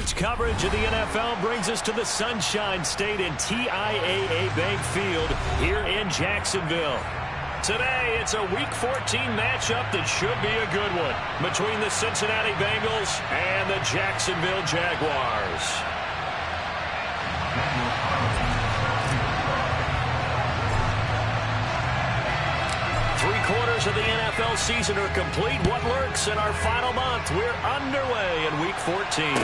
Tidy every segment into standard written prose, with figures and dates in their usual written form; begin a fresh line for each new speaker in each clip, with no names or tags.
Tonight's coverage of the NFL brings us to the Sunshine State and TIAA Bank Field here in Jacksonville. Today, it's a Week 14 matchup that should be a good one between the Cincinnati Bengals and the Jacksonville Jaguars. Three-quarters of the NFL season are complete. What lurks in our final month? We're underway in Week 14.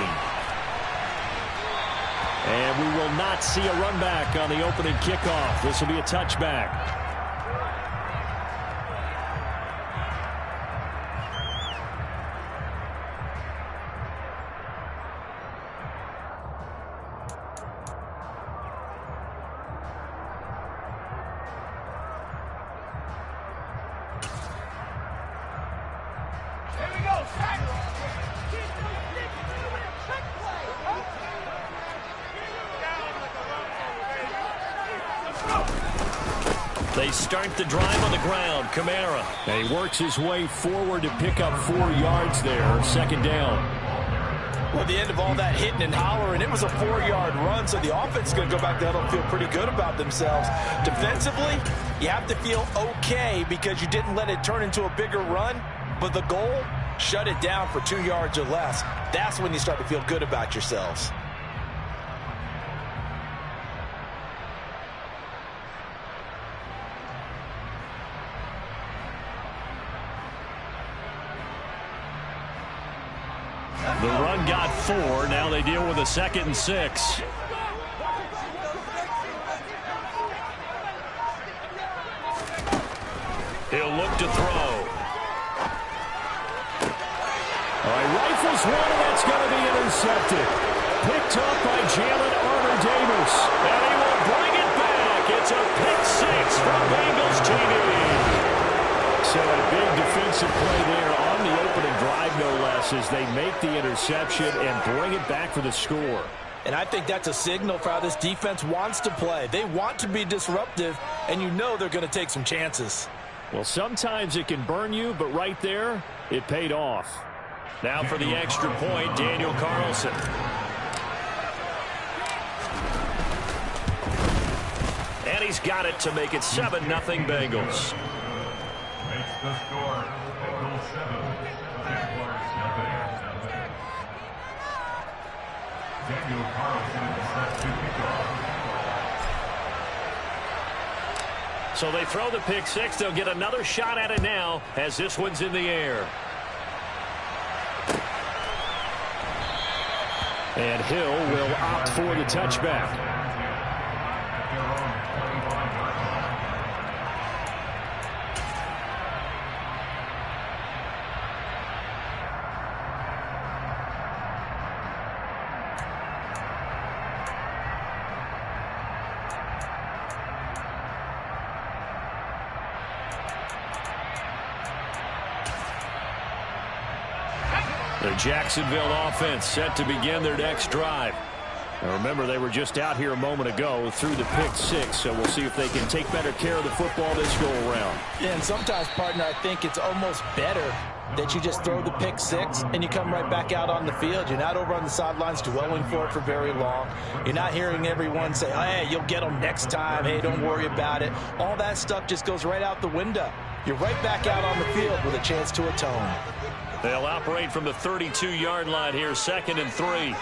And we will not see a run back on the opening kickoff. This will be a touchback. They start the drive on the ground. Kamara. And he works his way forward to pick up 4 yards there. Second down.
Well, at the end of all that hitting and hollering, it was a 4-yard run, so the offense is going to go back there and feel pretty good about themselves. Defensively, you have to feel okay because you didn't let it turn into a bigger run, but the goal, shut it down for 2 yards or less. That's when you start to feel good about yourselves.
The run got 4. Now they deal with a 2nd and 6. He'll look to throw. All right, rifles one, and that's going to be intercepted. Picked up by Jalen Armour-Davis. And he will bring it back. It's a pick 6 from Bengals TV. So a big defensive play there on the opening drive, no less, as they make the interception and bring it back for the score.
And I think that's a signal for how this defense wants to play. They want to be disruptive, and you know they're going to take some chances.
Well, sometimes it can burn you, but right there, it paid off. Now for the extra point, Daniel Carlson. And he's got it to make it 7-0 Bengals.
The score, Bengals 7, Jaguars 0. Daniel Carlson is set to kick off.
So they throw the pick 6. They'll get another shot at it now as this one's in the air. And Hill will opt for the touchback. The Jacksonville offense set to begin their next drive. Now remember, they were just out here a moment ago through the pick 6, so we'll see if they can take better care of the football this go-around.
Yeah, and sometimes, partner, I think it's almost better that you just throw the pick 6 and you come right back out on the field. You're not over on the sidelines dwelling for it for very long. You're not hearing everyone say, hey, you'll get them next time. Hey, don't worry about it. All that stuff just goes right out the window. You're right back out on the field with a chance to atone.
They'll operate from the 32-yard line here, 2nd and 3.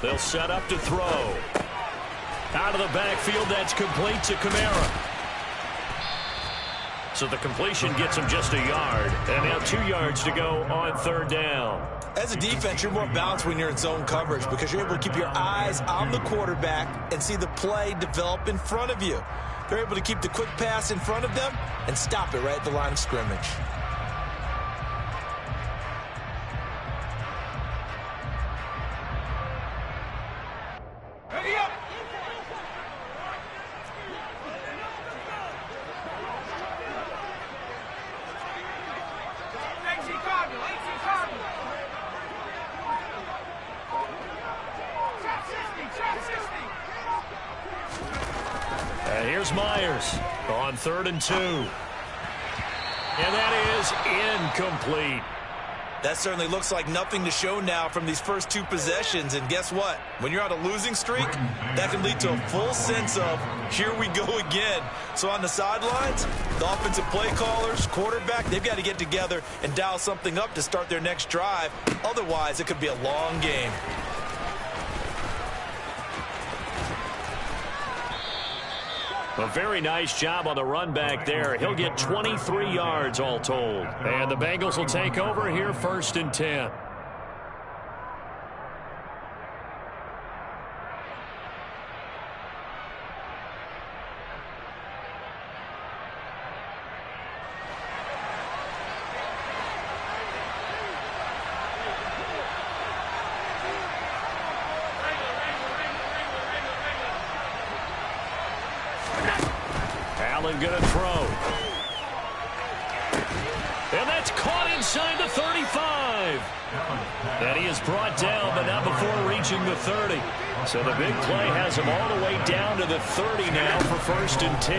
They'll set up to throw. Out of the backfield, that's complete to Kamara. So the completion gets him just a yard. And now 2 yards to go on 3rd down.
As a defense, you're more balanced when you're in zone coverage because you're able to keep your eyes on the quarterback and see the play develop in front of you. They're able to keep the quick pass in front of them and stop it right at the line of scrimmage.
And here's Myers on 3rd and 2. And that is incomplete.
That certainly looks like nothing to show now from these first two possessions. And guess what? When you're on a losing streak, that can lead to a full sense of, here we go again. So on the sidelines, the offensive play callers, quarterback, they've got to get together and dial something up to start their next drive. Otherwise, it could be a long game.
A very nice job on the run back there. He'll get 23 yards all told. And the Bengals will take over here 1st and 10. Allen going to throw. And that's caught inside the 35. And he is brought down, but not before reaching the 30. So the big play has him all the way down to the 30 now for 1st and 10.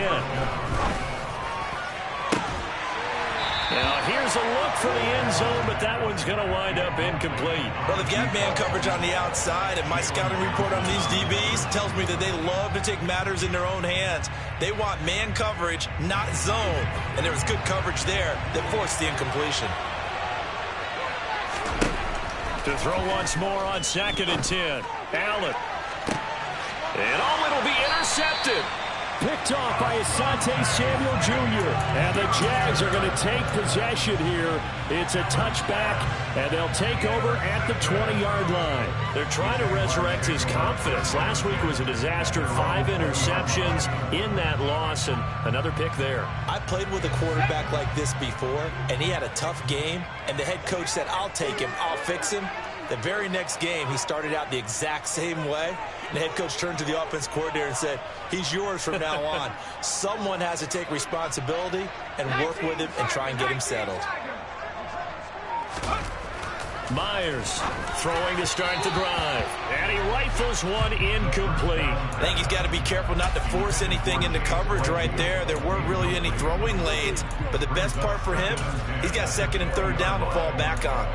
Now here's a look for the end zone, but that one's going to wind up incomplete.
Well, they've got man coverage on the outside, and my scouting report on these DBs tells me that they love to take matters in their own hands. They want man coverage, not zone. And there was good coverage there that forced the incompletion.
To throw once more on 2nd and 10. Allen. And it'll be intercepted. Picked off by Asante Samuel Jr. And the Jags are going to take possession here. It's a touchback, and they'll take over at the 20-yard line. They're trying to resurrect his confidence. Last week was a disaster. 5 interceptions in that loss, and another pick there.
I played with a quarterback like this before, and he had a tough game, and the head coach said, I'll take him, I'll fix him. The very next game, he started out the exact same way. And the head coach turned to the offense coordinator and said, he's yours from now on. Someone has to take responsibility and work with him and try and get him settled.
Myers throwing to start the drive. And he rifles one incomplete.
I think he's got to be careful not to force anything into coverage right there. There weren't really any throwing lanes. But the best part for him, he's got 2nd and 3rd down to fall back on.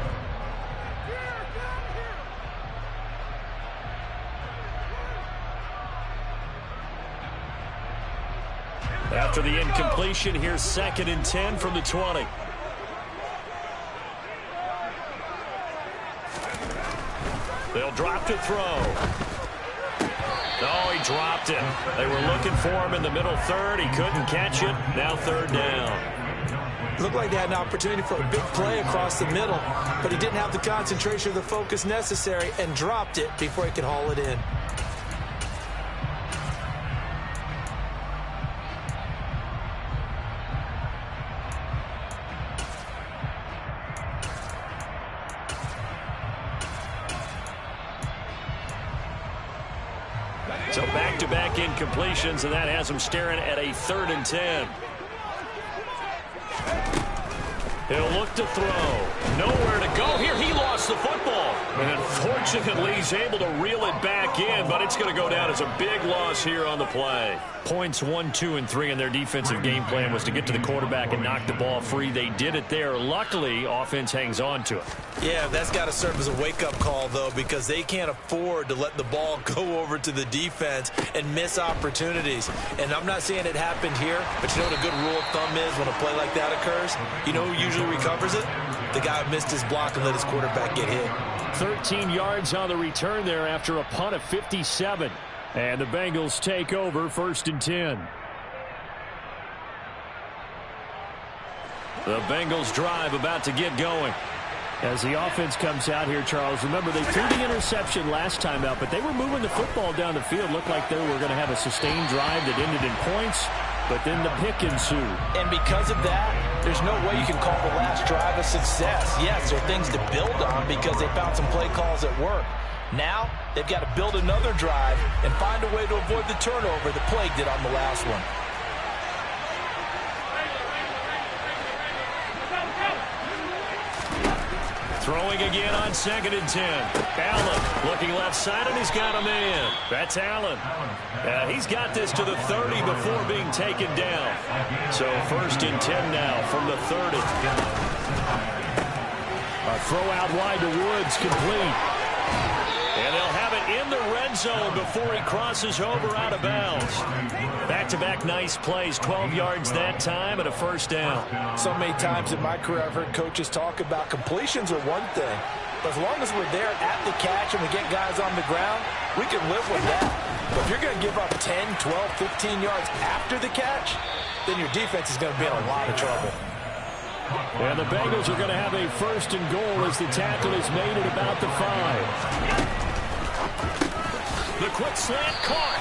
After the incompletion, here's 2nd and 10 from the 20. They'll drop to throw. Oh, he dropped it. They were looking for him in the middle third. He couldn't catch it. Now 3rd down.
Looked like they had an opportunity for a big play across the middle, but he didn't have the concentration or the focus necessary and dropped it before he could haul it in.
So back-to-back incompletions, and that has him staring at a 3rd and 10. He'll look to throw. Nowhere to go here. He lost the football. And fortunately, he's able to reel it back in, but it's going to go down as a big loss here on the play. Points 1, 2, and 3 in their defensive game plan was to get to the quarterback and knock the ball free. They did it there. Luckily, offense hangs on to it.
Yeah, that's got to serve as a wake-up call, though, because they can't afford to let the ball go over to the defense and miss opportunities. And I'm not saying it happened here, but you know what a good rule of thumb is when a play like that occurs? You know who usually recovers it? The guy who missed his block and let his quarterback get hit.
13 yards on the return there after a punt of 57. And the Bengals take over 1st and 10. The Bengals drive about to get going. As the offense comes out here, Charles, remember they threw the interception last time out, but they were moving the football down the field. Looked like they were going to have a sustained drive that ended in points, but then the pick ensued.
And because of that, there's no way you can call the last drive a success. Yes, there are things to build on because they found some play calls that work. Now, they've got to build another drive and find a way to avoid the turnover that plagued it on the last one.
Throwing again on 2nd and 10. Allen looking left side, and he's got a man. That's Allen. He's got this to the 30 before being taken down. So 1st and 10 now from the 30. Throw out wide to Woods, complete. And they'll have it in the red zone before he crosses over out of bounds. Back-to-back nice plays, 12 yards that time and a first down.
So many times in my career I've heard coaches talk about completions are one thing, but as long as we're there at the catch and we get guys on the ground, we can live with that. But if you're going to give up 10, 12, 15 yards after the catch, then your defense is going to be in a lot of trouble.
And the Bengals are going to have a first and goal as the tackle is made at about the 5. The quick slant caught.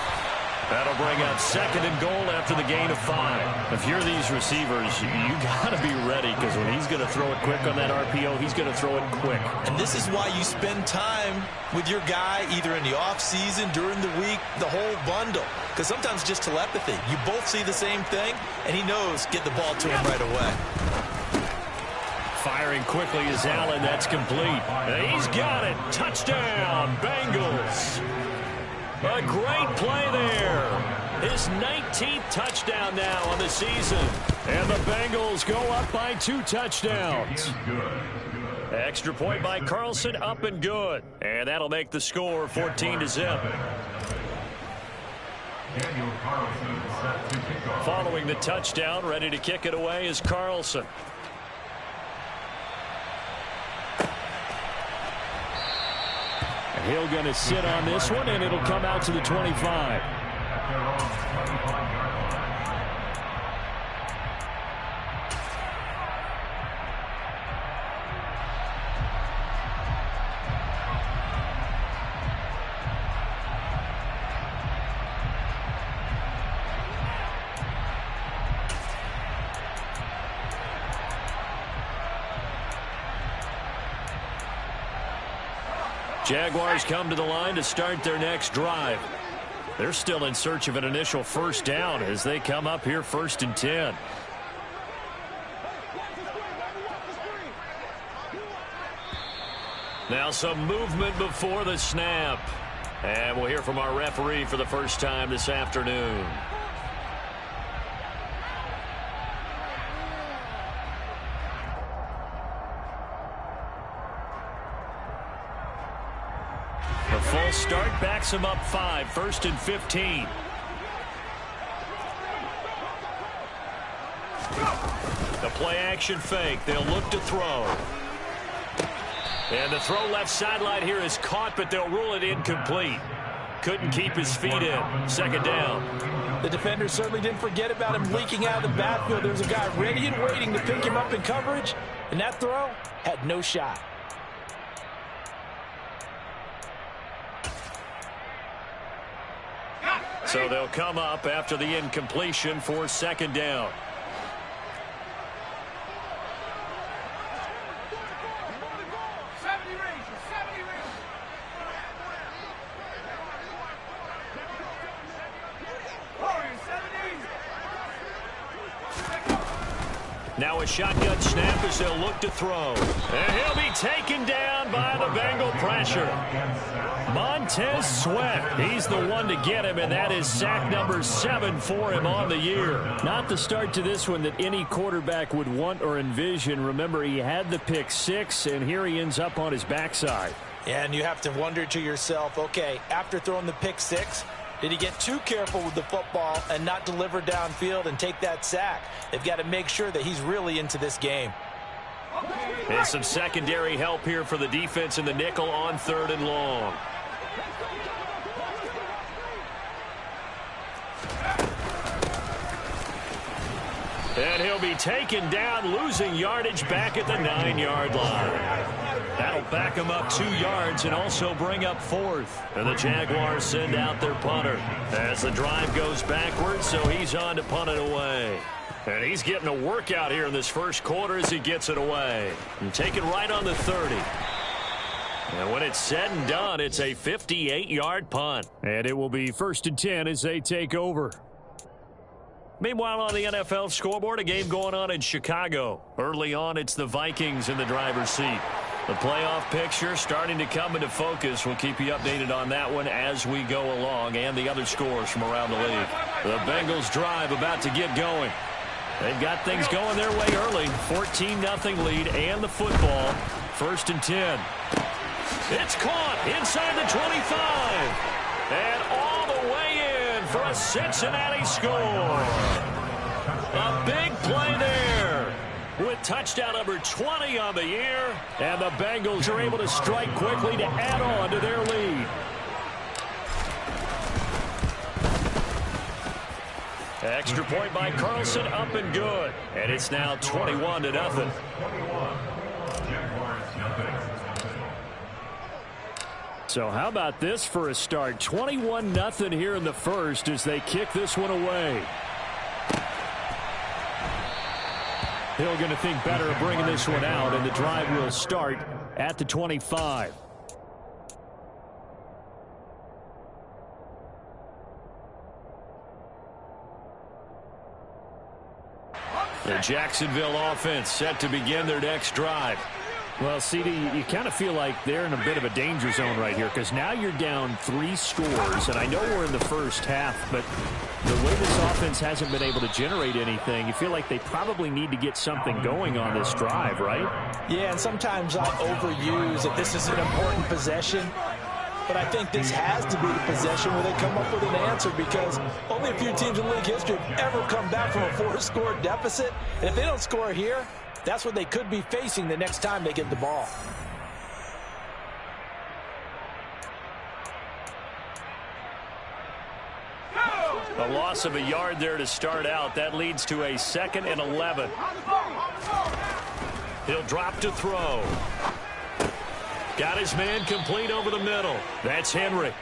That'll bring up second and goal after the gain of 5. If you're these receivers, you got to be ready because when he's going to throw it quick on that RPO, he's going to throw it quick.
And this is why you spend time with your guy either in the offseason, during the week, the whole bundle. Because sometimes just telepathy. You both see the same thing, and he knows get the ball to him right away.
Firing quickly is Allen. That's complete. He's got it. Touchdown, Bengals. A great play there. His 19th touchdown now on the season. And the Bengals go up by 2 touchdowns. Extra point by Carlson, up and good. And that'll make the score 14-0. Following the touchdown, ready to kick it away is Carlson. He'll going to sit on this one, and it'll come out to the 25. Jaguars come to the line to start their next drive. They're still in search of an initial first down as they come up here 1st and 10. Now some movement before the snap. And we'll hear from our referee for the first time this afternoon. A full start backs him up 5, 1st and 15. The play action fake. They'll look to throw. And the throw left sideline here is caught, but they'll rule it incomplete. Couldn't keep his feet in. 2nd down.
The defender certainly didn't forget about him leaking out of the backfield. There's a guy ready and waiting to pick him up in coverage, and that throw had no shot.
So they'll come up after the incompletion for 2nd down. Now a shotgun snap as they'll look to throw. And he'll be taken down by the Bengal pressure. Montez Sweat, he's the one to get him, and that is sack number 7 for him on the year. Not the start to this one that any quarterback would want or envision. Remember, he had the pick 6, and here he ends up on his backside.
Yeah, and you have to wonder to yourself, okay, after throwing the pick 6, did he get too careful with the football and not deliver downfield and take that sack? They've got to make sure that he's really into this game.
And some secondary help here for the defense in the nickel on 3rd and long. And he'll be taken down, losing yardage back at the 9-yard line. That'll back him up 2 yards and also bring up 4th. And the Jaguars send out their punter as the drive goes backwards, so he's on to punt it away. And he's getting a workout here in this first quarter as he gets it away. And taken right on the 30. And when it's said and done, it's a 58-yard punt. And it will be 1st and 10 as they take over. Meanwhile, on the NFL scoreboard, a game going on in Chicago. Early on, it's the Vikings in the driver's seat. The playoff picture starting to come into focus. We'll keep you updated on that one as we go along, and the other scores from around the league. The Bengals drive about to get going. They've got things going their way early. 14-0 lead and the football 1st and 10. It's caught inside the 25. And all the way in for a Cincinnati score. A big play there with touchdown number 20 on the year. And the Bengals are able to strike quickly to add on to their lead. Extra point by Carlson, up and good. And it's now 21-0. So how about this for a start? 21-0 here in the first as they kick this one away. Hill going to think better of bringing this one out, and the drive will start at the 25. The Jacksonville offense set to begin their next drive. Well, CD, you kind of feel like they're in a bit of a danger zone right here because now you're down 3 scores, and I know we're in the first half, but the way this offense hasn't been able to generate anything, you feel like they probably need to get something going on this drive, right?
Yeah, and sometimes I overuse that this is an important possession, but I think this has to be the possession where they come up with an answer because only a few teams in league history have ever come back from a 4-score deficit, and if they don't score here, that's what they could be facing the next time they get the ball.
A loss of a yard there to start out. That leads to a 2nd and 11. He'll drop to throw. Got his man complete over the middle. That's Henry.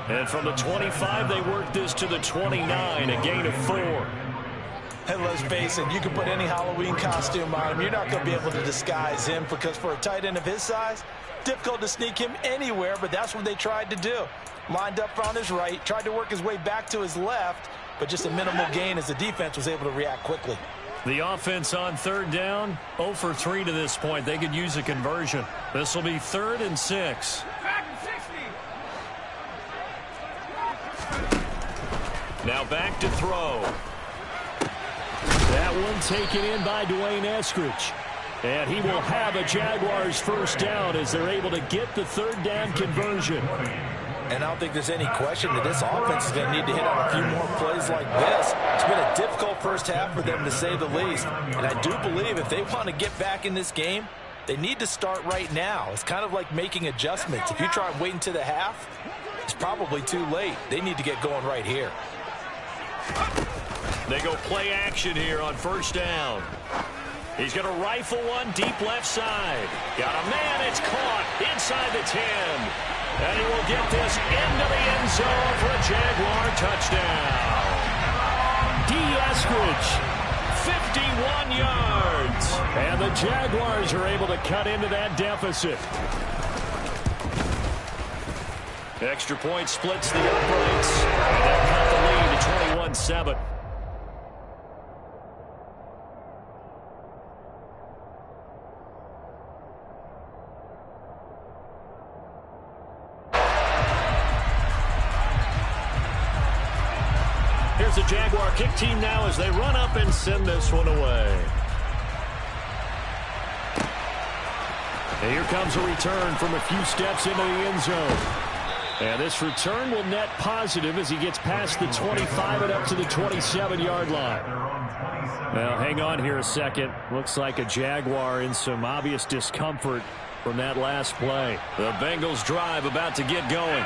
And from the 25, they work this to the 29, a gain of 4.
And let's face it, you can put any Halloween costume on him. You're not going to be able to disguise him because for a tight end of his size, difficult to sneak him anywhere, but that's what they tried to do. Lined up on his right, tried to work his way back to his left, but just a minimal gain as the defense was able to react quickly.
The offense on 3rd down, 0 for 3 to this point. They could use a conversion. This will be 3rd and 6. Now back to throw. That one taken in by Dwayne Eskridge. And he will have a Jaguars 1st down as they're able to get the 3rd down conversion.
And I don't think there's any question that this offense is going to need to hit on a few more plays like this. It's been a difficult first half for them, to say the least. And I do believe if they want to get back in this game, they need to start right now. It's kind of like making adjustments. If you try and wait until the half, it's probably too late. They need to get going right here.
They go play action here on 1st down. He's going to rifle one deep left side. Got a man. It's caught inside the 10. And he will get this into the end zone for a Jaguar touchdown. D. Eskridge, 51 yards. And the Jaguars are able to cut into that deficit. Extra point splits the uprights. And they cut the lead to 21-7. Here's the Jaguar kick team now as they run up and send this one away. And here comes a return from a few steps into the end zone. And this return will net positive as he gets past the 25 and up to the 27-yard line. Now, hang on here a second. Looks like a Jaguar in some obvious discomfort from that last play. The Bengals drive about to get going.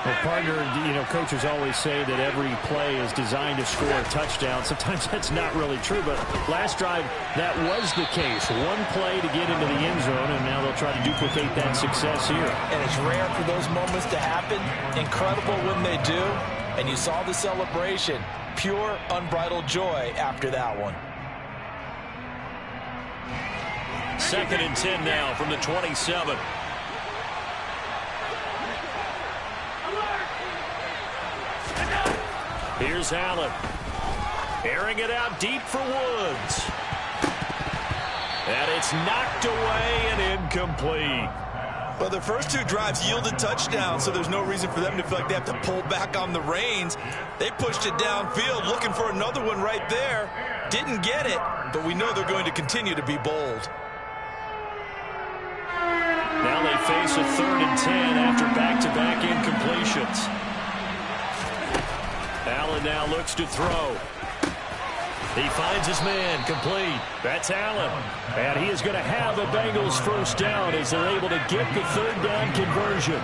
Well, partner, you know, coaches always say that every play is designed to score a touchdown. Sometimes that's not really true, but last drive, that was the case. One play to get into the end zone, and now they'll try to duplicate that success here.
And it's rare for those moments to happen. Incredible when they do. And you saw the celebration. Pure, unbridled joy after that one.
2nd and 10 now from the 27. Here's Allen. Airing it out deep for Woods. And it's knocked away and incomplete.
Well, their first 2 drives yielded touchdowns, so there's no reason for them to feel like they have to pull back on the reins. They pushed it downfield, looking for another one right there. Didn't get it, but we know they're going to continue to be bold.
a 3rd and 10 after back-to-back incompletions. Allen now looks to throw. He finds his man, complete. That's Allen. And he is going to have the Bengals first down as they're able to get the 3rd down conversion.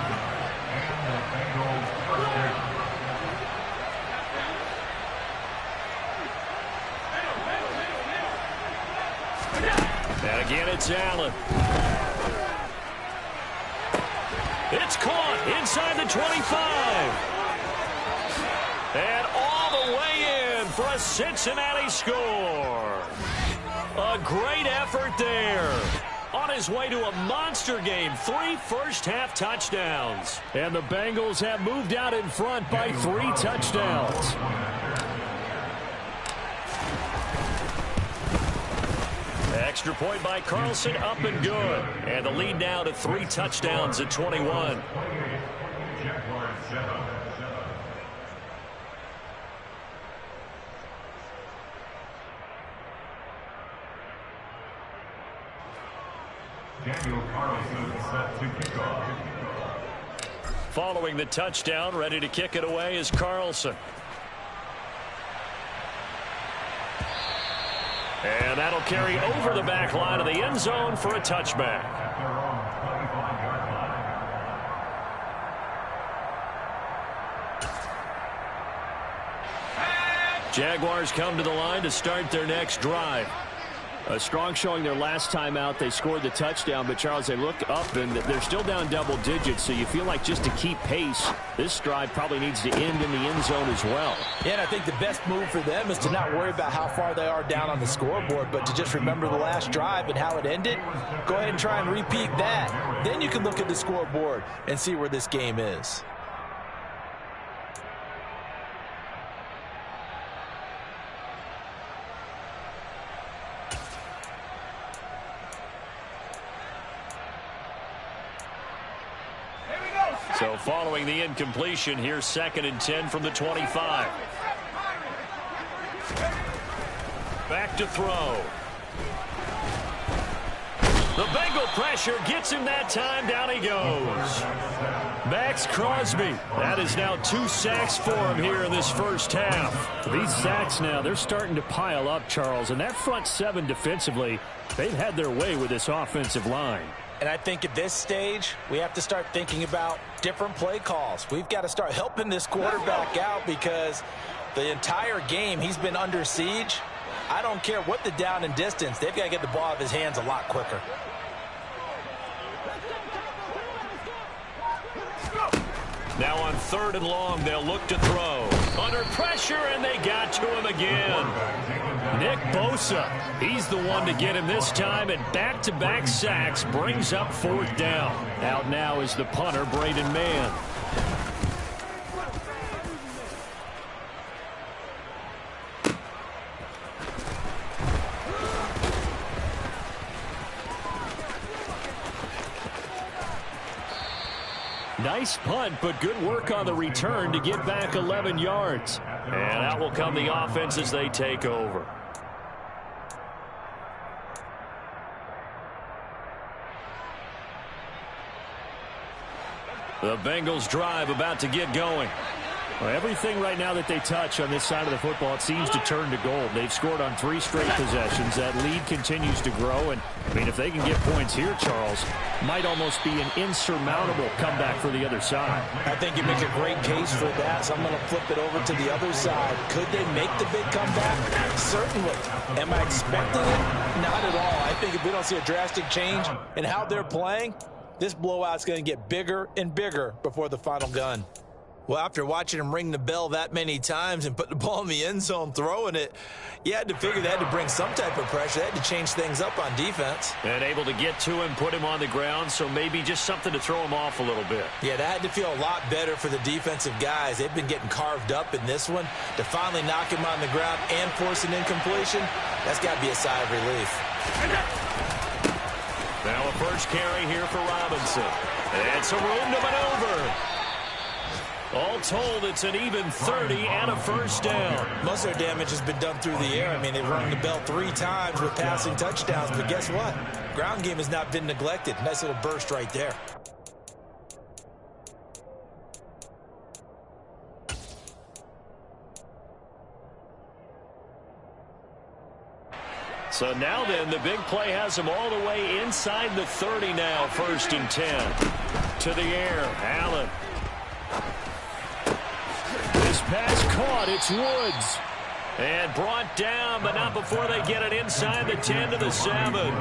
And again, it's Allen. It's caught inside the 25. And all the way in for a Cincinnati score. A great effort there. On his way to a monster game, 3 first-half touchdowns. And the Bengals have moved out in front by 3 touchdowns. Extra point by Carlson, up and good. And the lead now to 3 touchdowns at 21. Following the touchdown, ready to kick it away is Carlson. And that'll carry over the back line of the end zone for a touchback. Jaguars come to the line to start their next drive. A strong showing their last time out. They scored the touchdown, but Charles, they look up and they're still down double digits, so you feel like just to keep pace, this drive probably needs to end in the end zone as well.
Yeah, and I think the best move for them is to not worry about how far they are down on the scoreboard, but to just remember the last drive and how it ended. Go ahead and try and repeat that. Then you can look at the scoreboard and see where this game is.
So following the incompletion, here's 2nd and 10 from the 25. Back to throw. The Bengal pressure gets him that time. Down he goes. Max Crosby. That is now 2 sacks for him here in this first half.
These sacks now, they're starting to pile up, Charles. And that front 7 defensively, they've had their way with this offensive line.
And I think at this stage, we have to start thinking about different play calls. We've got to start helping this quarterback out because the entire game he's been under siege. I don't care what the down and distance. They've got to get the ball out of his hands a lot quicker.
Now on 3rd and long, they'll look to throw. Under pressure, and they got to him again. Nick Bosa, he's the one to get him this time, and back-to-back sacks brings up 4th down. Out now is the punter, Braden Mann. Nice punt, but good work on the return to get back 11 yards. And out will come the offense as they take over. The Bengals drive about to get going.
Well, everything right now that they touch on this side of the football, it seems to turn to gold. They've scored on 3 straight possessions. That lead continues to grow. And, I mean, if they can get points here, Charles, might almost be an insurmountable comeback for the other side.
I think you make a great case for that, so I'm going to flip it over to the other side. Could they make the big comeback? Certainly. Am I expecting it? Not at all. I think if we don't see a drastic change in how they're playing, this blowout's going to get bigger and bigger before the final gun. Well, after watching him ring the bell that many times and put the ball in the end zone throwing it, you had to figure they had to bring some type of pressure. They had to change things up on defense.
And able to get to him, put him on the ground, so maybe just something to throw him off a little bit.
Yeah, that had to feel a lot better for the defensive guys. They've been getting carved up in this one. To finally knock him on the ground and force an incompletion, that's got to be a sigh of relief.
Now a first carry here for Robinson. And some room to maneuver. All told, it's an even 30 and a first down.
Most of their damage has been done through the air. I mean, they've rung the bell 3 times with passing touchdowns, but guess what? Ground game has not been neglected. Nice little burst right there.
So now then, the big play has him all the way inside the 30 now, 1st and 10. To the air, Allen. This pass caught, it's Woods. And brought down, but not before they get it inside the 10 to the 7.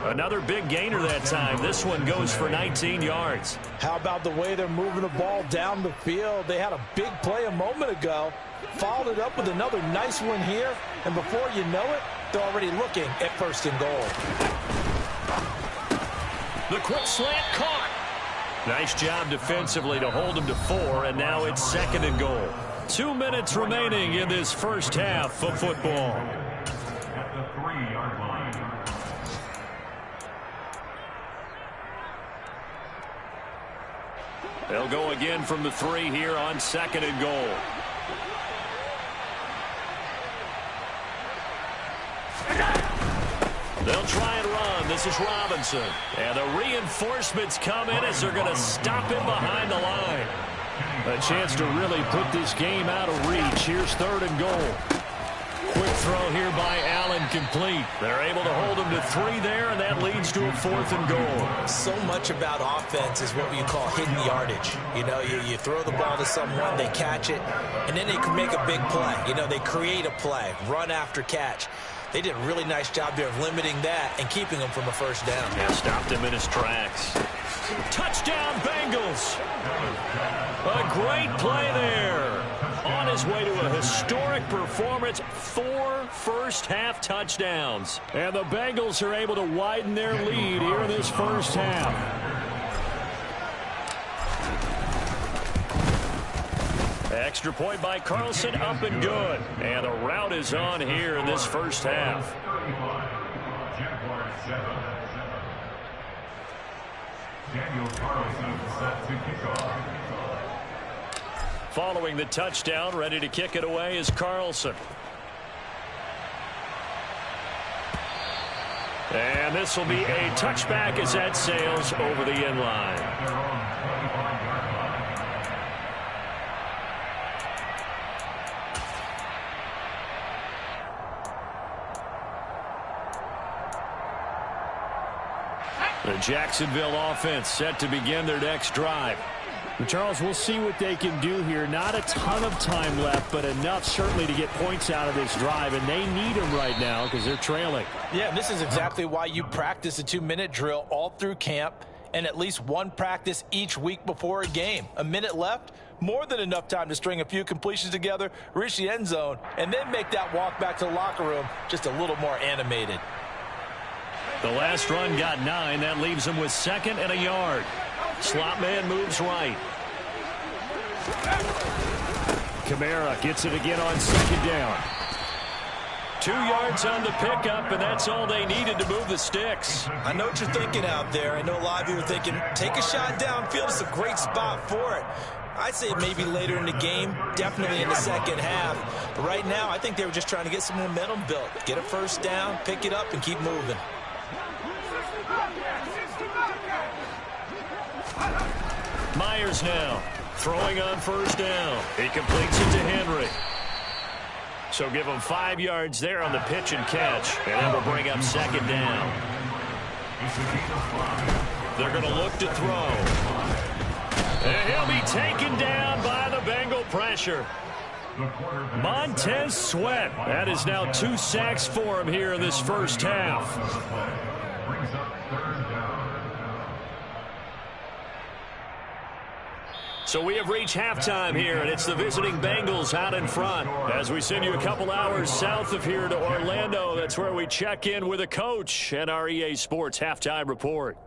Another big gainer that time. This one goes for 19 yards.
How about the way they're moving the ball down the field? They had a big play a moment ago, followed it up with another nice one here, and before you know it, they're already looking at 1st and goal.
The quick slant caught. Nice job defensively to hold him to 4, and now it's 2nd and goal. 2 minutes remaining in this first half of football.
At the 3-yard line.
They'll go again from the 3 here on 2nd and goal. They'll try and run. This is Robinson. And the reinforcements come in as they're going to stop him behind the line. A chance to really put this game out of reach. Here's 3rd and goal. Quick throw here by Allen, complete. They're able to hold him to 3 there, and that leads to a 4th and goal.
So much about offense is what you call hidden yardage. You know, you throw the ball to someone, they catch it, and then they can make a big play. You know, they create a play, run after catch. They did a really nice job there of limiting that and keeping him from a 1st down.
Yeah, stopped him in his tracks. Touchdown, Bengals. A great play there. On his way to a historic performance, 4 first-half touchdowns. And the Bengals are able to widen their lead here in this first half. Extra point by Carlson, up and good. And the route is on here in this first half.
Daniel Carlson set to kick off.
Following the touchdown, ready to kick it away is Carlson. And this will be a touchback as that sails over the end line. The Jacksonville offense set to begin their next drive.
Charles, we'll see what they can do here. Not a ton of time left, but enough certainly to get points out of this drive, and they need them right now because they're trailing.
Yeah, this is exactly why you practice a 2-minute drill all through camp and at least one practice each week before a game. A minute left, more than enough time to string a few completions together, reach the end zone, and then make that walk back to the locker room just a little more animated.
The last run got 9. That leaves him with 2nd and a yard. Slot man moves right. Kamara gets it again on 2nd down. 2 yards on the pickup, and that's all they needed to move the sticks.
I know what you're thinking out there. I know a lot of you are thinking, take a shot downfield. It's a great spot for it. I'd say maybe later in the game, definitely in the second half. But right now, I think they were just trying to get some momentum built. Get a 1st down, pick it up, and keep moving.
Myers now throwing on 1st down. He completes it to Henry. So give him 5 yards there on the pitch and catch. And that will bring up 2nd down. They're going to look to throw. And he'll be taken down by the Bengal pressure. Montez Sweat. That is now 2 sacks for him here in this first half.
Brings up 3rd down.
So we have reached halftime here, and it's the visiting Bengals out in front. As we send you a couple hours south of here to Orlando, that's where we check in with a coach and our EA Sports halftime report.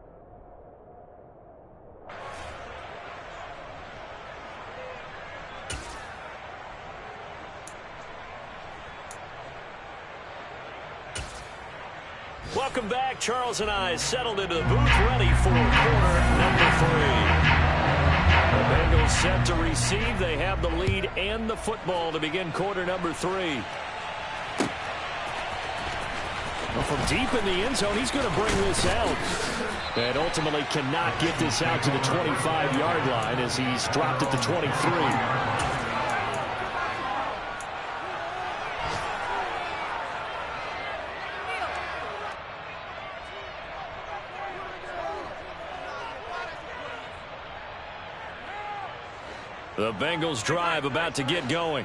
Welcome back. Charles and I settled into the booth ready for quarter number 3. The Bengals set to receive. They have the lead and the football to begin quarter number 3. Well, from deep in the end zone, he's going to bring this out. And ultimately cannot get this out to the 25-yard line as he's dropped at the 23. The Bengals drive about to get going.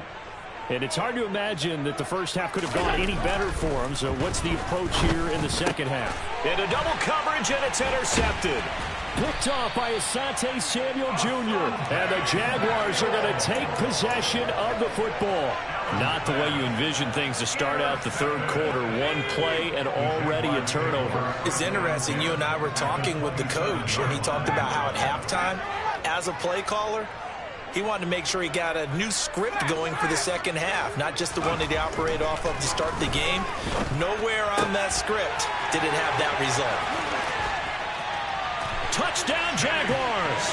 And it's hard to imagine that the first half could have gone any better for them. So what's the approach here in the second half?
Into double coverage, and it's intercepted.
Picked off by Asante Samuel Jr. And the Jaguars are going to take possession of the football.
Not the way you envision things to start out the third quarter. One play and already a turnover.
It's interesting. You and I were talking with the coach, and he talked about how at halftime, as a play caller, he wanted to make sure he got a new script going for the second half, not just the one that he operated off of to start the game. Nowhere on that script did it have that result.
Touchdown, Jaguars.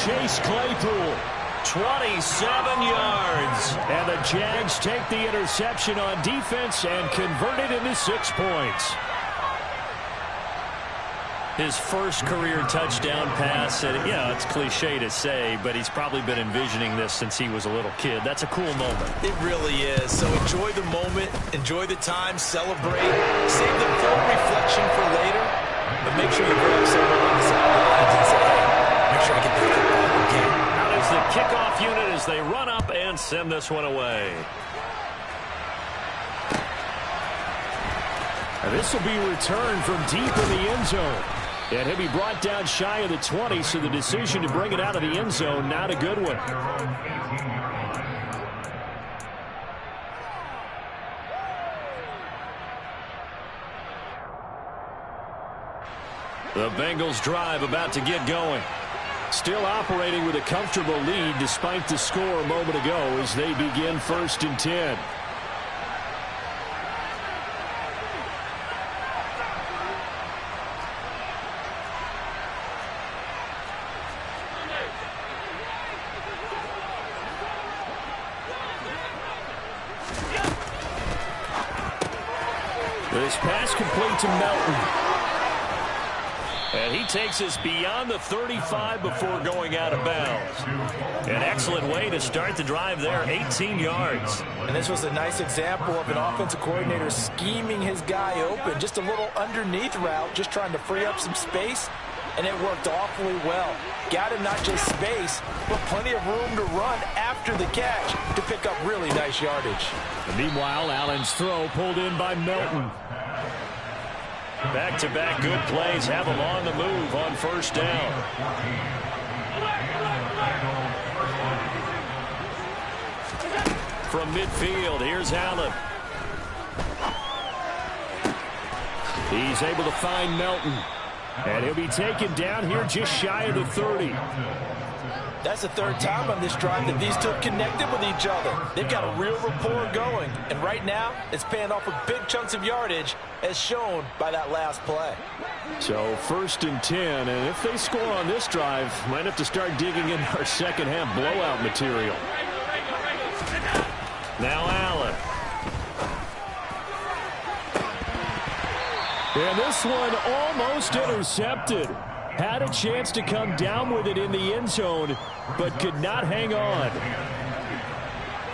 Chase Claypool, 27 yards.
And the Jags take the interception on defense and convert it into 6 points.
His first career touchdown pass, and it's cliche to say, but he's probably been envisioning this since he was a little kid. That's a cool moment.
It really is. So enjoy the moment, enjoy the time, celebrate, save the full reflection for later, but make sure you grab someone on the sidelines and say, hey, make sure I get that football game.
Out is the kickoff unit as they run up and send this one away.
And this will be returned from deep in the end zone. And he'll be brought down shy of the 20, so the decision to bring it out of the end zone, not a good one.
The Bengals drive about to get going.
Still operating with a comfortable lead despite the score a moment ago as they begin 1st and 10. This pass complete to Melton.
And he takes us beyond the 35 before going out of bounds. An excellent way to start the drive there, 18 yards.
And this was a nice example of an offensive coordinator scheming his guy open. Just a little underneath route, just trying to free up some space, and it worked awfully well. Got him not just space, but plenty of room to run after the catch to pick up really nice yardage.
And meanwhile, Allen's throw pulled in by Melton.
Back-to-back good plays have them on the move on first down. From midfield, here's Allen.
He's able to find Melton. And he'll be taken down here just shy of the 30.
That's the third time on this drive that these two have connected with each other. They've got a real rapport going. And right now, it's paying off with big chunks of yardage, as shown by that last play.
So 1st and 10. And if they score on this drive, might have to start digging in our second half blowout material.
Now Allen.
And this one almost intercepted. Had a chance to come down with it in the end zone, but could not hang on.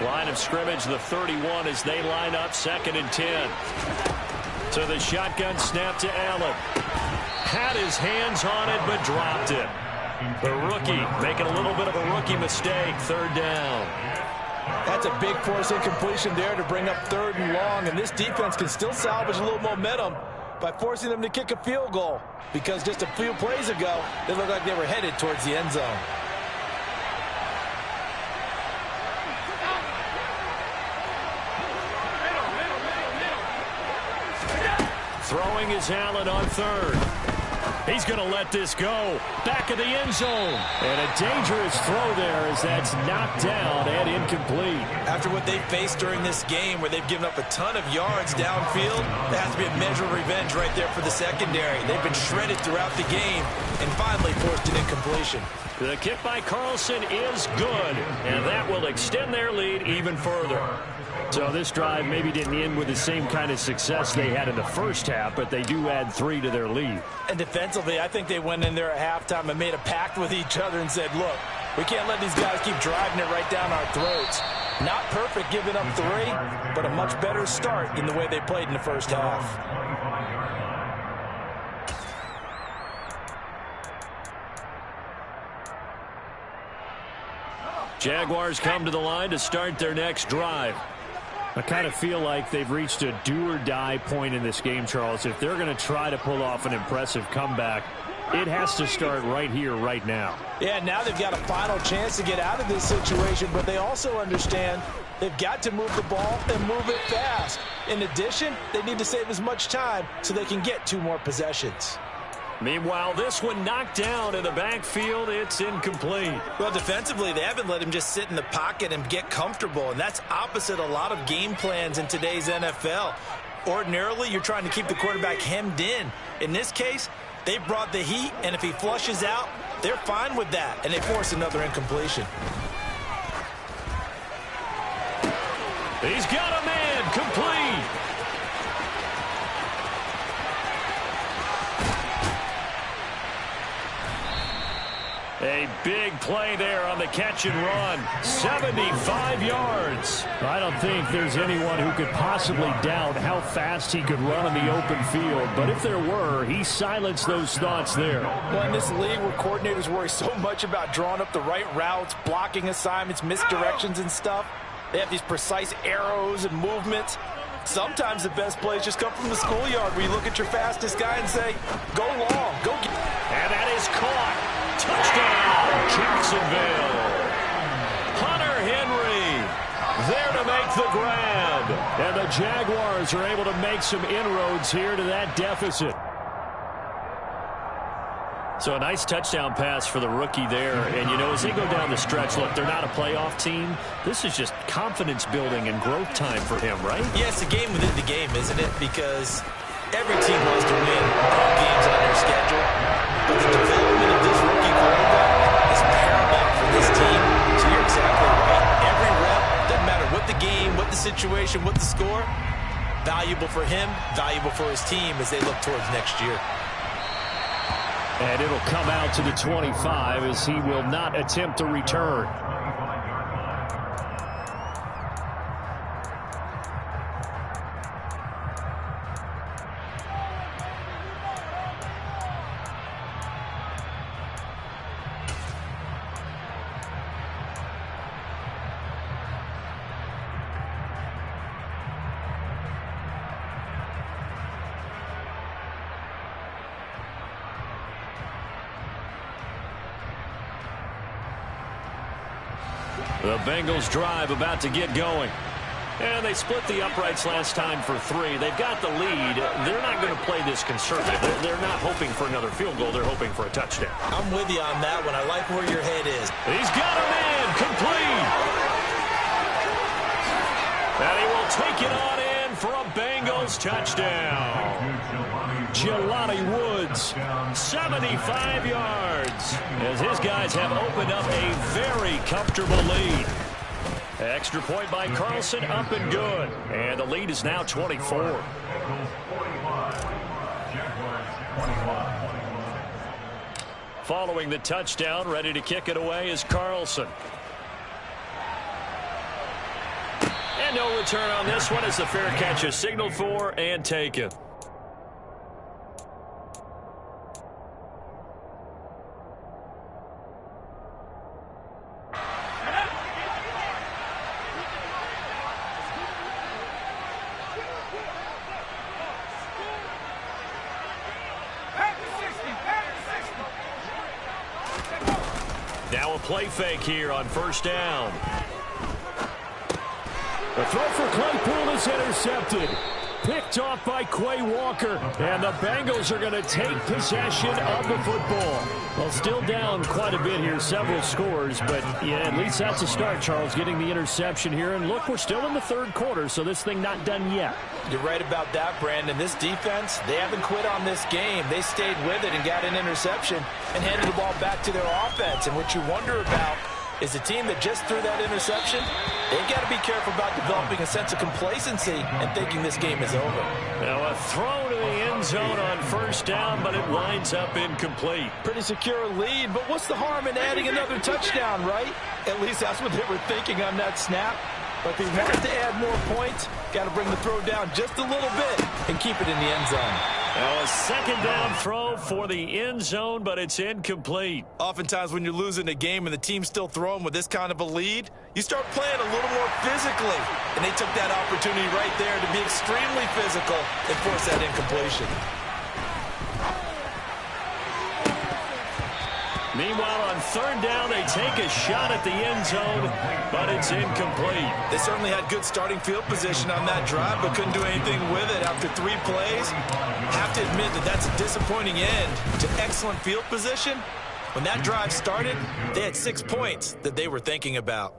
Line of scrimmage, the 31 as they line up 2nd and 10. So the shotgun snap to Allen. Had his hands on it, but dropped it. The rookie making a little bit of a rookie mistake, 3rd down.
That's a big force incompletion there to bring up 3rd and long, and this defense can still salvage a little momentum by forcing them to kick a field goal, because just a few plays ago, they looked like they were headed towards the end zone.
Throwing is Allen on 3rd. He's going to let this go. Back of the end zone.
And a dangerous throw there as that's knocked down and incomplete.
After what they faced during this game where they've given up a ton of yards downfield, there has to be a measure of revenge right there for the secondary. They've been shredded throughout the game and finally forced an incompletion.
The kick by Carlson is good, and that will extend their lead even further.
So this drive maybe didn't end with the same kind of success they had in the first half, but they do add 3 to their lead.
And defensively, I think they went in there at halftime and made a pact with each other and said, look, we can't let these guys keep driving it right down our throats. Not perfect giving up 3, but a much better start than the way they played in the first half.
Jaguars come to the line to start their next drive.
I kind of feel like they've reached a do-or-die point in this game, Charles. If they're going to try to pull off an impressive comeback, it has to start right here, right now.
Yeah, now they've got a final chance to get out of this situation, but they also understand they've got to move the ball and move it fast. In addition, they need to save as much time so they can get 2 more possessions.
Meanwhile, this one knocked down in the backfield. It's incomplete.
Well, defensively, they haven't let him just sit in the pocket and get comfortable, and that's opposite a lot of game plans in today's NFL. Ordinarily, you're trying to keep the quarterback hemmed in. In this case, they brought the heat, and if he flushes out, they're fine with that, and they force another incompletion.
He's got a man, complete. A big play there on the catch and run. 75 yards.
I don't think there's anyone who could possibly doubt how fast he could run on the open field. But if there were, he silenced those thoughts there.
Well, in this league where coordinators worry so much about drawing up the right routes, blocking assignments, misdirections and stuff, they have these precise arrows and movements. Sometimes the best plays just come from the schoolyard where you look at your fastest guy and say, go long, go get.
And that is caught. Touchdown, Jacksonville. Hunter Henry there to make the grab.
And the Jaguars are able to make some inroads here to that deficit.
So a nice touchdown pass for the rookie there. And, you know, as they go down the stretch, look, they're not a playoff team. This is just confidence building and growth time for him, right?
Yeah, it's a game within the game, isn't it? Because every team wants to win all games on their schedule. But the development of this rookie quarterback is paramount for this team. So you're exactly right. Every rep, doesn't matter what the game, what the situation, what the score, valuable for him, valuable for his team as they look towards next year.
And it'll come out to the 25 as he will not attempt to return.
The Bengals drive about to get going. And they split the uprights last time for 3. They've got the lead. They're not going to play this conservative. They're not hoping for another field goal. They're hoping for a touchdown.
I'm with you on that one. I like where your head is.
He's got a man, complete. And he will take it on in for a Bengals touchdown. Jelani Woods, 75 yards, as his guys have opened up a very comfortable lead. Extra point by Carlson, up and good. And the lead is now 24. Following the touchdown, ready to kick it away is Carlson. And no return on this one as the fair catch is signaled for and taken. Now a play fake here on first down.
The throw for Claypool is intercepted. Picked off by Quay Walker. And the Bengals are going to take possession of the football. Well, still down quite a bit here, several scores. But, yeah, at least that's a start, Charles, getting the interception here. And, look, we're still in the third quarter, so this thing not done yet.
You're right about that, Brandon. This defense, they haven't quit on this game. They stayed with it and got an interception and handed the ball back to their offense. And what you wonder about is the team that just threw that interception, they've got to be careful about developing a sense of complacency and thinking this game is over.
Now a throw to the end zone on first down, but it winds up incomplete.
Pretty secure lead, but what's the harm in adding another touchdown, right? At least that's what they were thinking on that snap. But if they want to add more points, got to bring the throw down just a little bit and keep it in the end zone.
Now a second down throw for the end zone, but it's incomplete.
Oftentimes when you're losing a game and the team's still throwing with this kind of a lead, you start playing a little more physically. And they took that opportunity right there to be extremely physical and force that incompletion.
Meanwhile, on third down, they take a shot at the end zone, but it's incomplete.
They certainly had good starting field position on that drive, but couldn't do anything with it after 3 plays. Have to admit that that's a disappointing end to excellent field position. When that drive started, they had 6 points that they were thinking about.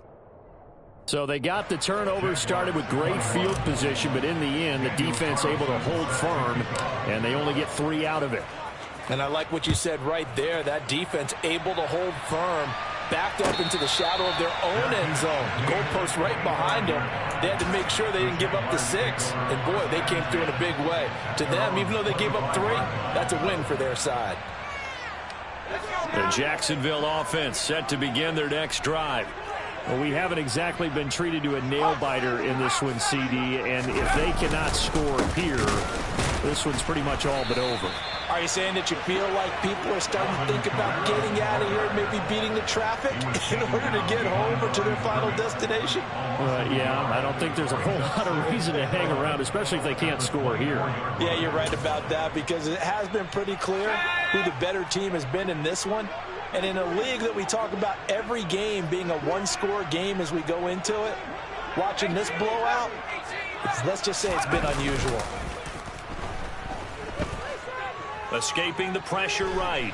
So they got the turnover started with great field position, but in the end, the defense able to hold firm, and they only get 3 out of it.
And I like what you said right there. That defense able to hold firm, backed up into the shadow of their own end zone. Goalpost right behind them. They had to make sure they didn't give up the 6. And, boy, they came through in a big way. To them, even though they gave up 3, that's a win for their side.
The Jacksonville offense set to begin their next drive.
Well, we haven't exactly been treated to a nail-biter in this one, CD, and if they cannot score here, this one's pretty much all but over.
Are you saying that you feel like people are starting to think about getting out of here and maybe beating the traffic in order to get home or to their final destination?
Yeah, I don't think there's a whole lot of reason to hang around, especially if they can't score here.
Yeah, you're right about that, because it has been pretty clear who the better team has been in this one. And in a league that we talk about every game being a one-score game as we go into it, watching this blowout, let's just say it's been unusual.
Escaping the pressure right.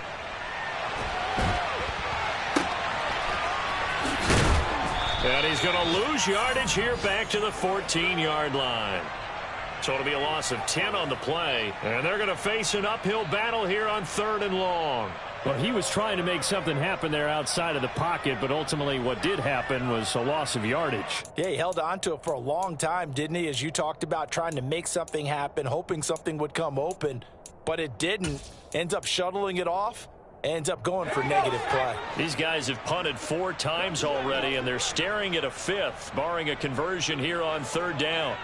And he's going to lose yardage here back to the 14-yard line. So it'll be a loss of 10 on the play. And they're going to face an uphill battle here on 3rd and long.
Well, he was trying to make something happen there outside of the pocket, but ultimately what did happen was a loss of yardage.
Yeah, he held on to it for a long time, didn't he? As you talked about, trying to make something happen, hoping something would come open, but it didn't. Ends up shuttling it off, ends up going for negative play.
These guys have punted 4 times already, and they're staring at a 5th, barring a conversion here on 3rd down.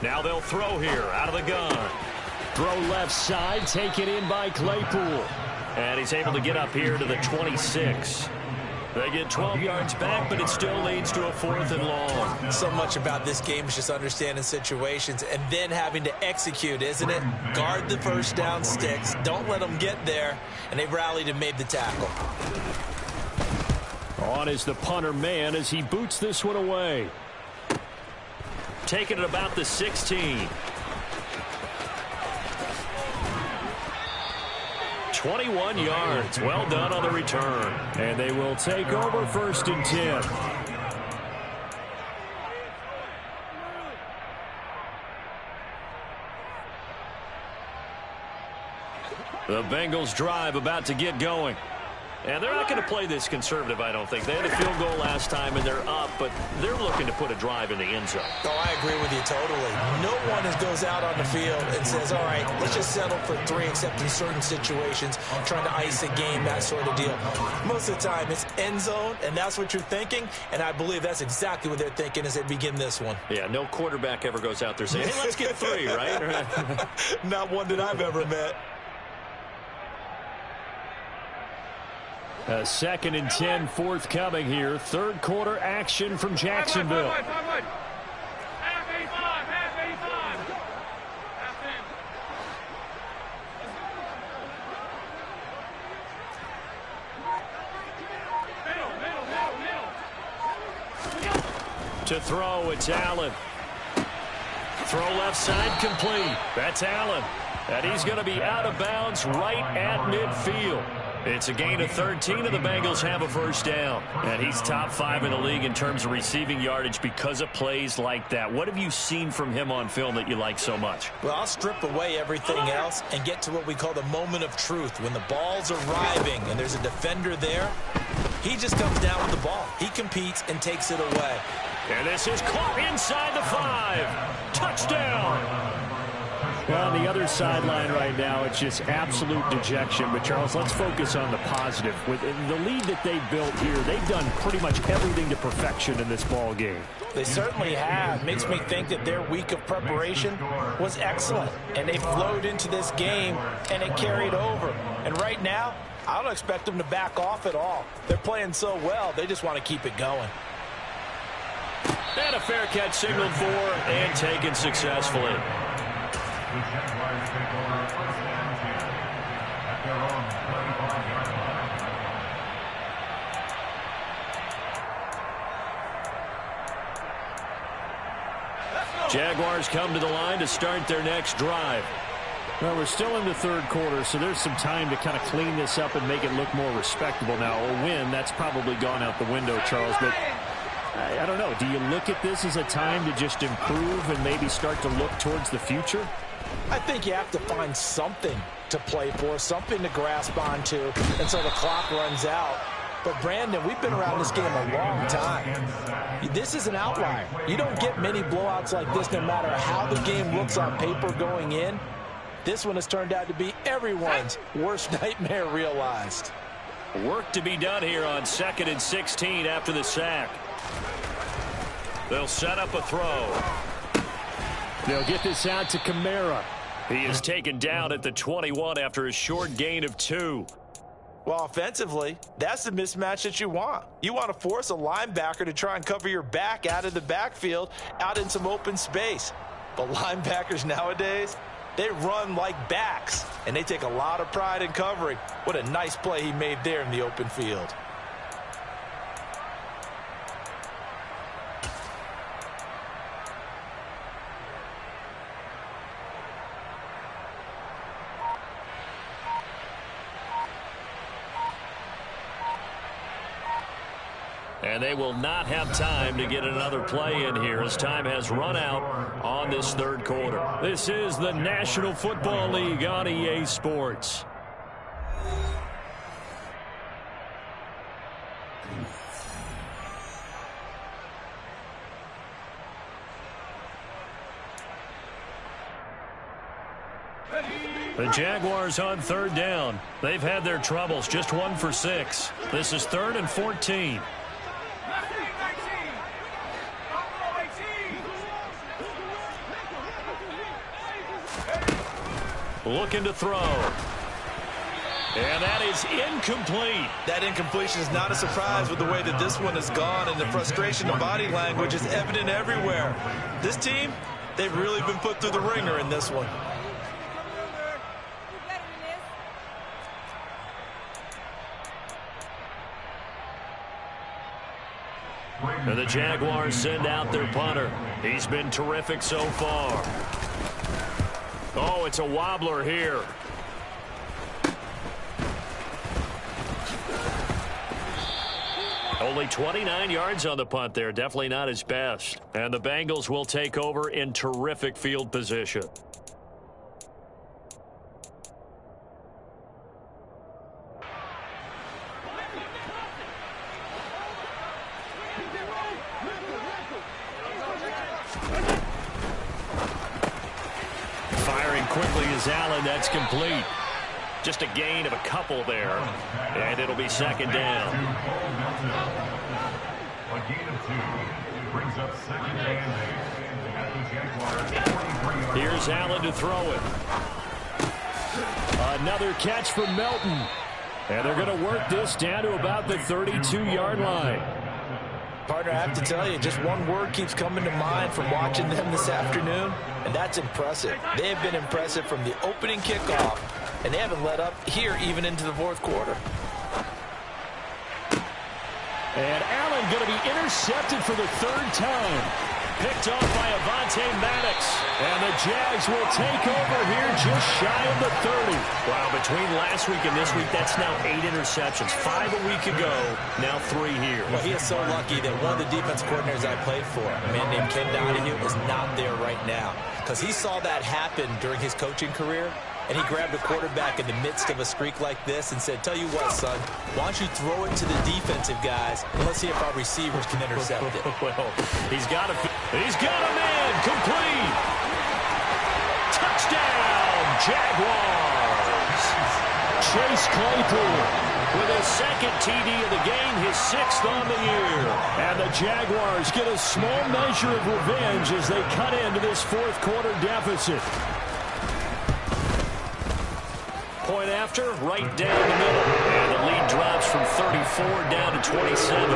Now they'll throw here out of the gun.
Throw left side, taken in by Claypool.
And he's able to get up here to the 26. They get 12 yards back, but it still leads to a 4th and long.
So much about this game is just understanding situations and then having to execute, isn't it? Guard the first down sticks. Don't let them get there. And they've rallied and made the tackle.
On is the punter man as he boots this one away.
Taking it about the 16. 21 yards. Well done on the return.
And they will take over 1st and 10.
The Bengals drive about to get going. And they're not going to play this conservative, I don't think. They had a field goal last time, and they're up, but they're looking to put a drive in the end zone.
Oh, I agree with you totally. No one goes out on the field and says, all right, let's just settle for 3, except in certain situations, trying to ice a game, that sort of deal. Most of the time, it's end zone, and that's what you're thinking, and I believe that's exactly what they're thinking as they begin this one.
Yeah, no quarterback ever goes out there saying, hey, let's get 3, right?
Not one that I've ever met.
A 2nd and 10 forthcoming here. 3rd quarter action from Jacksonville.
To throw, it's Allen. Throw left side complete. That's Allen. And he's going to be out of bounds right at midfield. It's a gain of 13, and the Bengals have a 1st down. And he's top 5 in the league in terms of receiving yardage because of plays like that. What have you seen from him on film that you like so much?
Well, I'll strip away everything else and get to what we call the moment of truth. When the ball's arriving and there's a defender there, he just comes down with the ball. He competes and takes it away.
And this is caught inside the 5. Touchdown.
Well, on the other sideline right now, it's just absolute dejection. But, Charles, let's focus on the positive. With the lead that they built here, they've done pretty much everything to perfection in this ball game.
They certainly have. Makes me think that their week of preparation was excellent. And they flowed into this game, and it carried over. And right now, I don't expect them to back off at all. They're playing so well, they just want to keep it going.
And a fair catch signaled for and taken successfully.
The Jaguars take over first and 10 at their own 25-yard line.
Jaguars come to the line to start their next drive.
Well, we're still in the third quarter, so there's some time to kind of clean this up and make it look more respectable now. A win, that's probably gone out the window, Charles, but I don't know. Do you look at this as a time to just improve and maybe start to look towards the future?
I think you have to find something to play for, something to grasp onto until the clock runs out. But, Brandon, we've been around this game a long time. This is an outlier. You don't get many blowouts like this no matter how the game looks on paper going in. This one has turned out to be everyone's worst nightmare realized.
Work to be done here on 2nd and 16 after the sack. They'll set up a throw.
They'll get this out to Kamara.
He is taken down at the 21 after a short gain of 2.
Well, offensively, that's the mismatch that you want. You want to force a linebacker to try and cover your back out of the backfield, out in some open space. But linebackers nowadays, they run like backs, and they take a lot of pride in covering. What a nice play he made there in the open field.
And they will not have time to get another play in here as time has run out on this third quarter. This is the National Football League on EA Sports. The Jaguars on third down. They've had their troubles, just 1 for 6. This is 3rd and 14. Looking to throw. And that is incomplete.
That incompletion is not a surprise with the way that this one has gone, and the frustration of body language is evident everywhere. This team, they've really been put through the ringer in this one.
And the Jaguars send out their punter. He's been terrific so far. Oh, it's a wobbler here. Only 29 yards on the punt there. Definitely not his best. And the Bengals will take over in terrific field position. Firing quickly is Allen. That's complete. Just a gain of a couple there. And it'll be 2nd down.
A gain of 2 brings up 2nd and 8 at the Jaguars 43-yard.
Here's Allen to throw it.
Another catch from Melton. And they're going to work this down to about the 32-yard line.
Partner, I have to tell you, just one word keeps coming to mind from watching them this afternoon, and that's impressive. They have been impressive from the opening kickoff, and they haven't let up here even into the 4th quarter.
And Allen going to be intercepted for the 3rd time.
Picked off by Avonte Maddox. And the Jags will take over here just shy of the 30. Wow, between last week and this week, that's now 8 interceptions. 5 a week ago, now 3 here.
Well, he is so lucky that one of the defense coordinators I played for, a man named Ken Donahue, is not there right now. Because he saw that happen during his coaching career, and he grabbed a quarterback in the midst of a streak like this and said, tell you what, son, why don't you throw it to the defensive guys, and let's see if our receivers can intercept it.
Well, he's got a man complete. Touchdown. Touchdown, Jaguars. Chase Claypool with his second TD of the game, his 6th on the year. And the Jaguars get a small measure of revenge as they cut into this fourth quarter deficit. Point after, right down the middle. And the lead drops from 34 down to 27.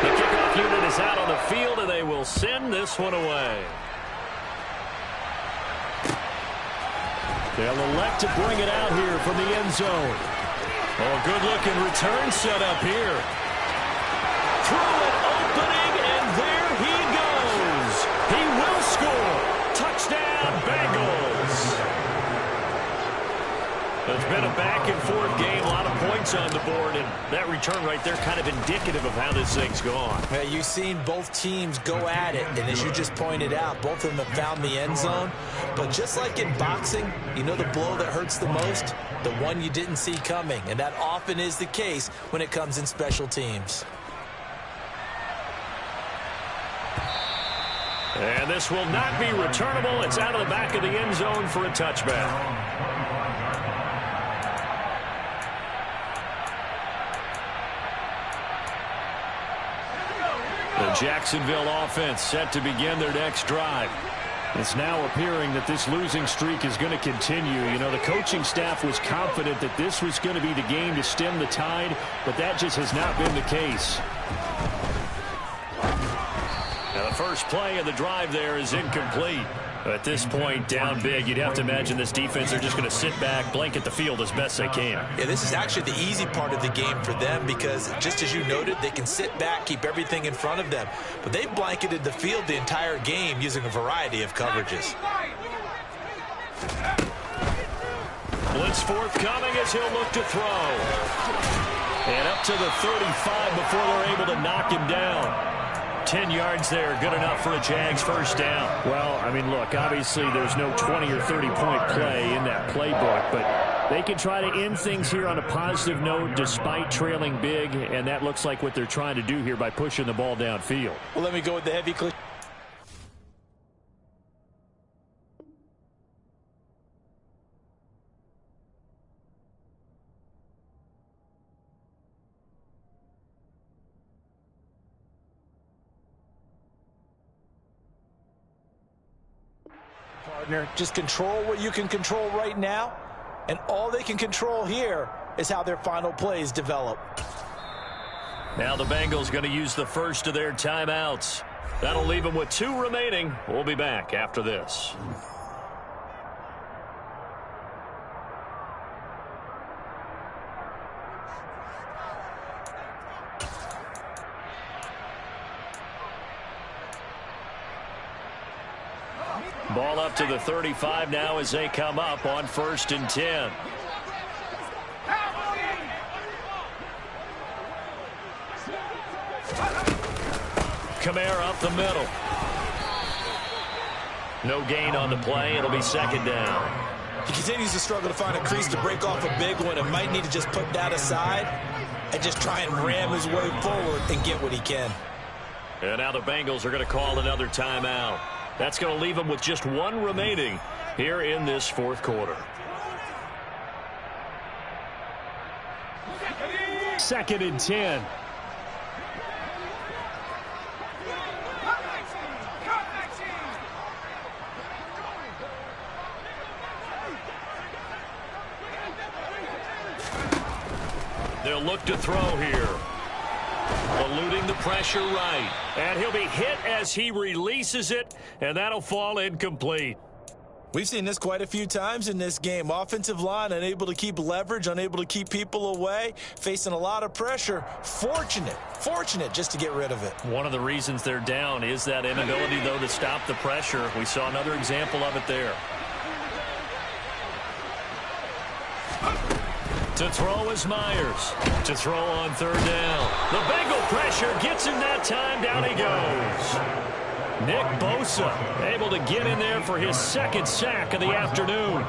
The kickoff unit is out on the field, and they will send this one away. They'll elect to bring it out here from the end zone. Oh, good-looking return set up here. Through an opening, and there he goes. He will score. Touchdown, Bengals. It's been a back-and-forth game, a lot of points on the board, and that return right there kind of indicative of how this thing's gone.
Yeah, you've seen both teams go at it, and as you just pointed out, both of them have found the end zone. But just like in boxing, you know the blow that hurts the most? The one you didn't see coming, and that often is the case when it comes in special teams.
And this will not be returnable. It's out of the back of the end zone for a touchback. The Jacksonville offense set to begin their next drive. It's now appearing that this losing streak is going to continue. You know, the coaching staff was confident that this was going to be the game to stem the tide, but that just has not been the case. Now, the first play of the drive there is incomplete. At this point, down big, you'd have to imagine this defense are just going to sit back, blanket the field as best they can.
Yeah, this is actually the easy part of the game for them because, just as you noted, they can sit back, keep everything in front of them. But they've blanketed the field the entire game using a variety of coverages.
Blitz forthcoming as he'll look to throw. And up to the 35 before they're able to knock him down. 10 yards there, good enough for a Jags first down.
Well, I mean, look, obviously there's no 20 or 30-point play in that playbook, but they can try to end things here on a positive note despite trailing big, and that looks like what they're trying to do here by pushing the ball downfield.
Well, let me go with the heavy click. Partner, just control what you can control right now, and all they can control here is how their final plays develop.
Now the Bengals going to use the first of their timeouts. That'll leave them with 2 remaining. We'll be back after this. Ball up to the 35 now as they come up on 1st and 10. Kamara up the middle. No gain on the play. It'll be 2nd down.
He continues to struggle to find a crease to break off a big one and might need to just put that aside and just try and ram his way forward and get what he can.
And now the Bengals are going to call another timeout. That's going to leave them with just 1 remaining here in this 4th quarter.
2nd and 10.
They'll look to throw here. Eluding the pressure right. And he'll be hit as he releases it, and that'll fall incomplete.
We've seen this quite a few times in this game. Offensive line unable to keep leverage, unable to keep people away, facing a lot of pressure. Fortunate just to get rid of it.
One of the reasons they're down is that inability, though, to stop the pressure. We saw another example of it there. To throw is Myers. To throw on 3rd down. The Bengal pressure gets him that time. Down he goes. Nick Bosa able to get in there for his 2nd sack of the afternoon.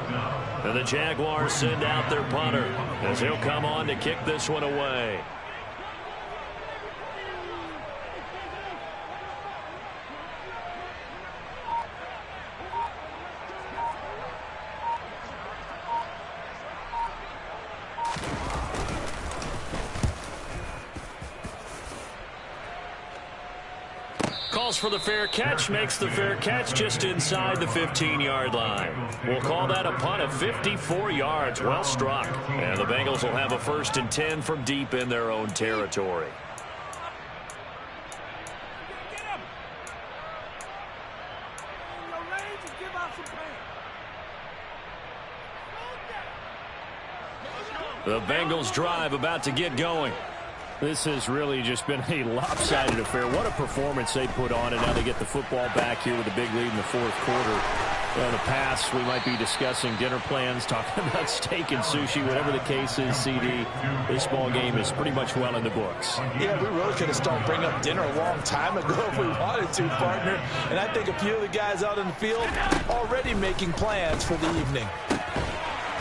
And the Jaguars send out their punter as he'll come on to kick this one away. calls for the fair catch, makes the fair catch just inside the 15-yard line. We'll call that a punt of 54 yards. Well struck. And the Bengals will have a 1st and 10 from deep in their own territory. The Bengals drive about to get going.
This has really just been a lopsided affair. What a performance they put on, and now they get the football back here with a big lead in the 4th quarter. In the past, we might be discussing dinner plans, talking about steak and sushi, whatever the case is, CD. This ball game is pretty much well in the books.
Yeah, we really could have started bringing up dinner a long time ago if we wanted to, partner. And I think a few of the guys out in the field already making plans for the evening.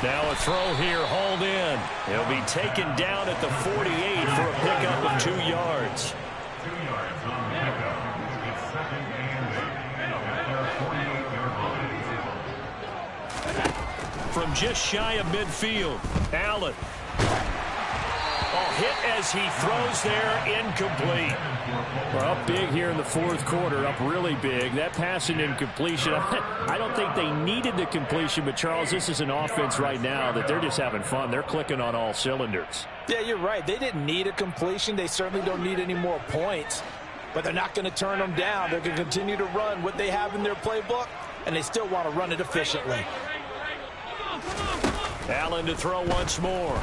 Now a throw here, hauled in. He'll be taken down at the 48 for a pickup of 2 yards.
2 yards on the pickup. It's 2nd and 8 at their 48-yard line.
From just shy of midfield, Allen. Hit as he throws there, incomplete.
We're up big here in the 4th quarter, up really big. That pass and incompletion, I don't think they needed the completion, but Charles, this is an offense right now that they're just having fun. They're clicking on all cylinders.
Yeah, you're right. They didn't need a completion. They certainly don't need any more points, but they're not going to turn them down. They're going to continue to run what they have in their playbook, and they still want to run it efficiently.
Allen to throw once more.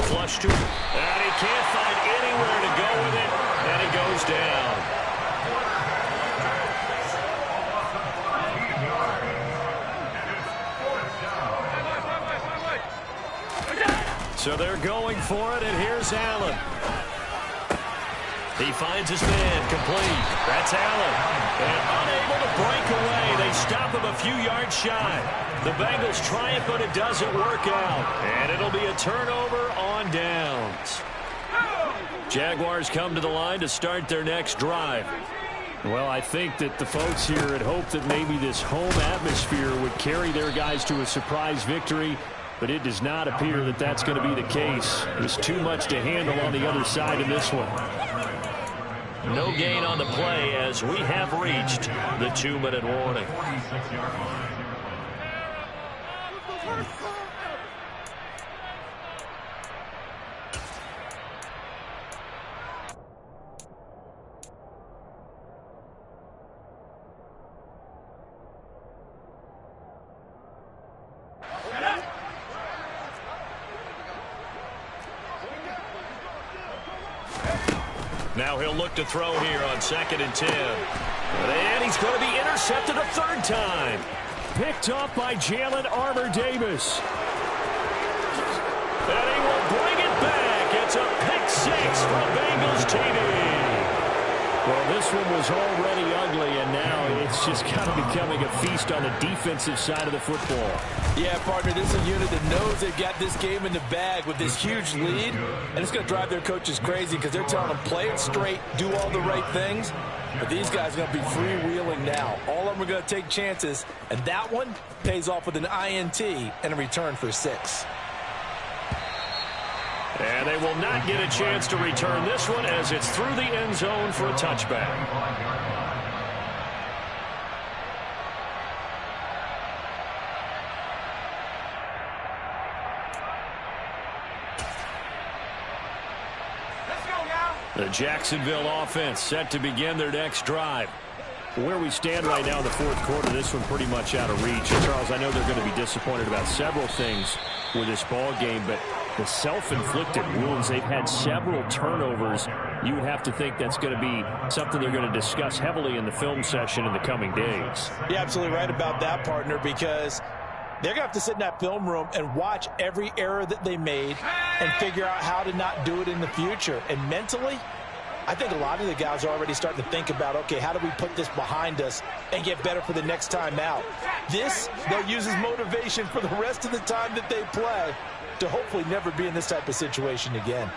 Flush to him, and he can't find anywhere to go with it, and he goes down. So they're going for it, and here's Allen. He finds his man, complete. That's Allen. And unable to break away. They stop him a few yards shy. The Bengals try it, but it doesn't work out. And it'll be a turnover on downs. Jaguars come to the line to start their next drive.
Well, I think that the folks here had hoped that maybe this home atmosphere would carry their guys to a surprise victory, but it does not appear that that's going to be the case. There's too much to handle on the other side in this one.
No gain on the play as we have reached the 2-minute warning.
46-yard line.
Now he'll look to throw here on 2nd and 10. And he's going to be intercepted a 3rd time.
Picked up by Jalen Armour-Davis.
And he will bring it back. It's a pick 6 from Bengals TV.
Well, this one was already ugly, and now it's just kind of becoming a feast on the defensive side of the football.
Yeah, partner, this is a unit that knows they've got this game in the bag with this huge lead, and it's going to drive their coaches crazy because they're telling them play it straight, do all the right things, but these guys are going to be freewheeling now. All of them are going to take chances, and that one pays off with an INT and a return for 6.
And they will not get a chance to return this one as it's through the end zone for a touchback. The Jacksonville offense set to begin their next drive.
Where we stand right now in the 4th quarter, this one pretty much out of reach. Charles, I know they're going to be disappointed about several things with this ball game, but the self-inflicted wounds, they've had several turnovers. You would have to think that's going to be something they're going to discuss heavily in the film session in the coming days.
You're absolutely right about that, partner, because they're going to have to sit in that film room and watch every error that they made and figure out how to not do it in the future. And mentally, I think a lot of the guys are already starting to think about, okay, how do we put this behind us and get better for the next time out? This, they'll use as motivation for the rest of the time that they play to hopefully never be in this type of situation again.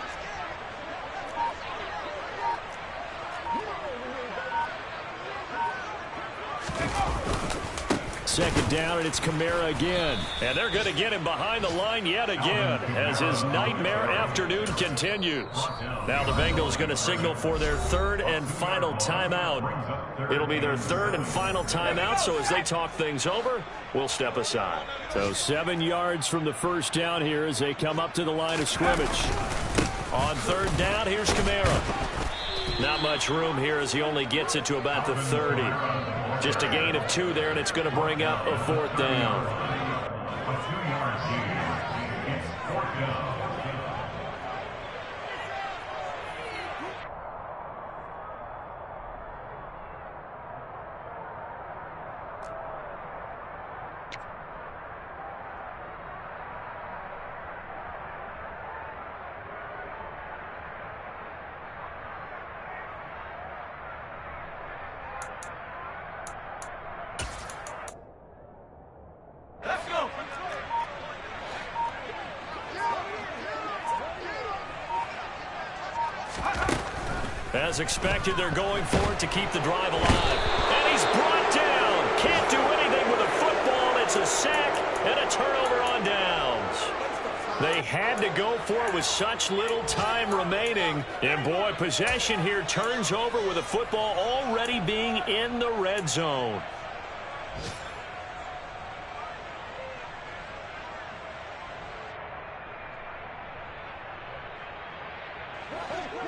second down, and it's Kamara again.
And they're going to get him behind the line yet again as his nightmare afternoon continues. Now the Bengals going to signal for their third and final timeout. It'll be their third and final timeout, so as they talk things over, we'll step aside.
So 7 yards from the first down here as they come up to the line of scrimmage.
On third down, here's Kamara. Not much room here as he only gets it to about the 30. Just a gain of 2 there, and it's going to bring up a fourth down.
A 2-yard gain. It's fourth down.
As expected, they're going for it to keep the drive alive. And he's brought down. Can't do anything with a football. It's a sack and a turnover on downs. They had to go for it with such little time remaining. And, boy, possession here turns over with a football already being in the red zone.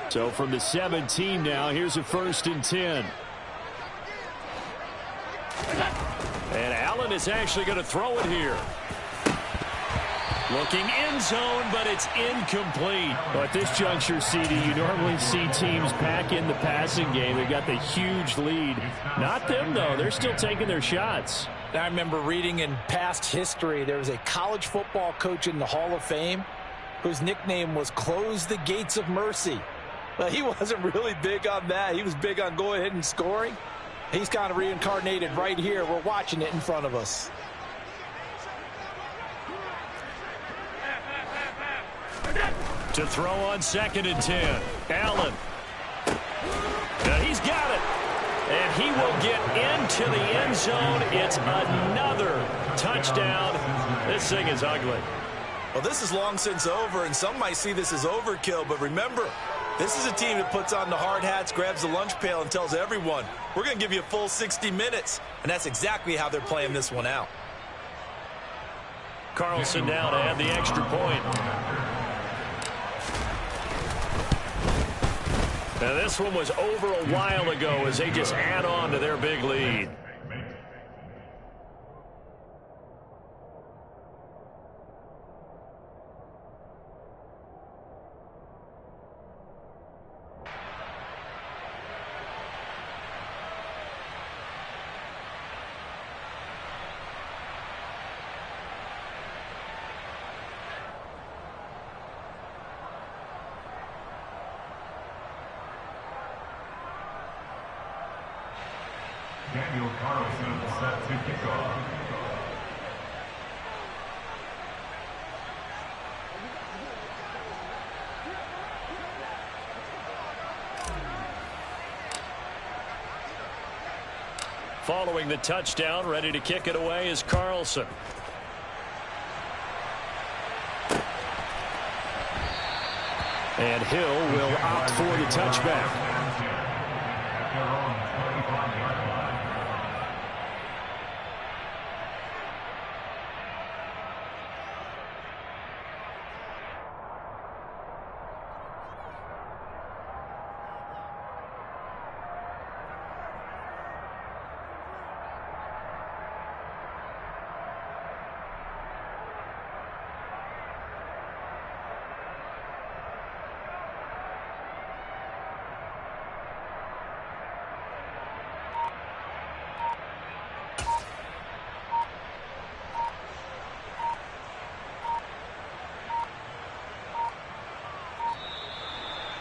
So from the 17 now, here's a 1st and 10.
And Allen is actually going to throw it here. Looking end zone, but it's incomplete.
Well, at this juncture, CD, you normally see teams pack in the passing game. They've got the huge lead. Not them, though. They're still taking their shots.
I remember reading in past history, there was a college football coach in the Hall of Fame whose nickname was Close the Gates of Mercy. But he wasn't really big on that. He was big on going ahead and scoring. He's kind of reincarnated right here. We're watching it in front of us.
To throw on 2nd and 10. Allen. Now he's got it. And he will get into the end zone. It's another touchdown. This thing is ugly.
Well, this is long since over, and some might see this as overkill, but remember, this is a team that puts on the hard hats, grabs the lunch pail, and tells everyone, we're going to give you a full 60 minutes. And that's exactly how they're playing this one out.
Carlson now to add the extra point. Now this one was over a while ago as they just add on to their big lead.
Daniel Carlson set to kick off.
Following the touchdown, ready to kick it away is Carlson.
And Hill will opt for the touchback.
At their own 25-yard line.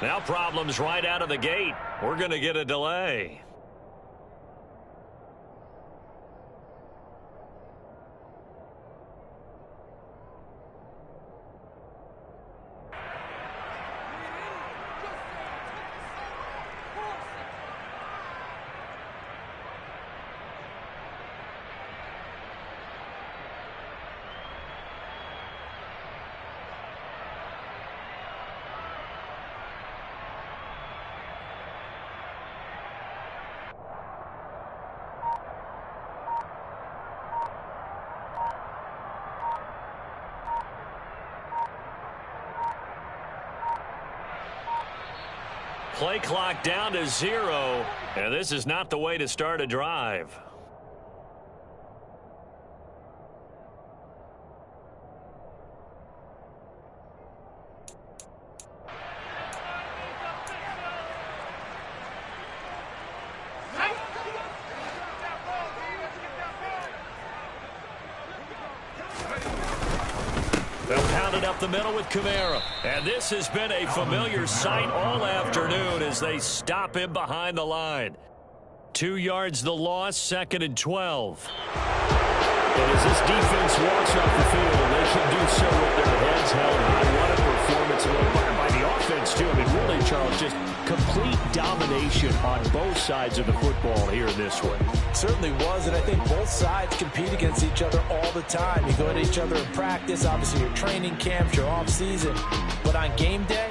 Now problems right out of the gate. We're going to get a delay. Play clock down to 0, and this is not the way to start a drive. They'll pound it up the middle with Kamara. And this has been a familiar sight all afternoon as they stop him behind the line. 2 yards the loss, 2nd and 12.
And as this defense walks off the field, they can do so with their heads held high. What a performance by the offense, too. I mean, really, Charles, just complete domination on both sides of the football here in this one.
Certainly was, and I think both sides compete against each other all the time. You go at each other in practice, obviously your training camps, your off season, but on game day,